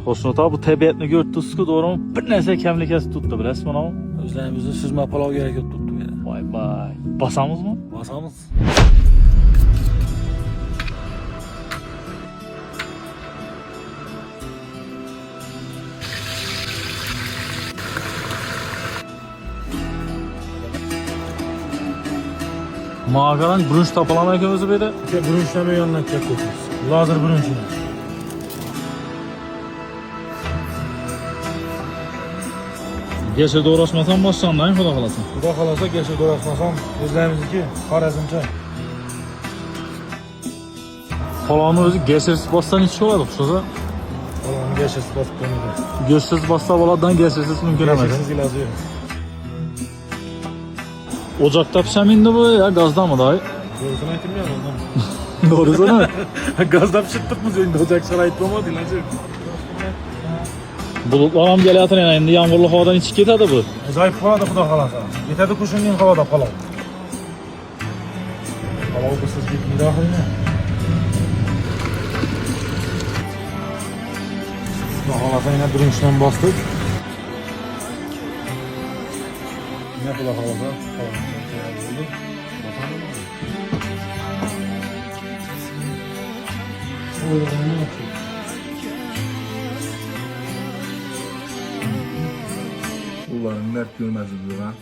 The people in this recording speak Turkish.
Xosnot abi bu tabiatni ko'rdingizku, to'g'rimi? Bir narsa kamlikasi tutdi, bilasizmi mana? O'zlarimizni süzme palovga harakat tutdik yana. Voy voy. Bosamizmi? Bosamiz. Mağaran brunch tapalamay ekanmiz bu yerda. İşte brunchlamay yanına ketdik. Lazer brunchini. Geçe doğraşmasam başlandan xudo xolasa. Xudo xolasa geçe do'rasmasam o'zlarimizniki Xorazmcha. Palovni o'zi geçersiz bossan ichib oladi, xushsa. Palovni geçesiz bosib qo'ymaydi. Geçsiz bossa bo'ladidan geçersiz mumkin emas. Geçesiz iloji yo'q. Ocakta pişamindi bu ya, gazdami dayı? Doğrusunu aytmayman ondan. Doğrusunu? Gazda pishirtibmiz endi ocak sharoit bo'lmadi, iloji yo'q. Bulutlar ham kelyapti yana, endi yomg'irli havodan ichib ketadi bu. Ajoyib bo'ladi xudo xolasa. Yetadi qo'shilgan havoda palov. Palov bizsiz ketmaydi oxirida. Xudo xolasa yana birinchidan bosdik. Ne xudo xolasa palov tayyor bo'ldi. Ulan net görmez bu lan.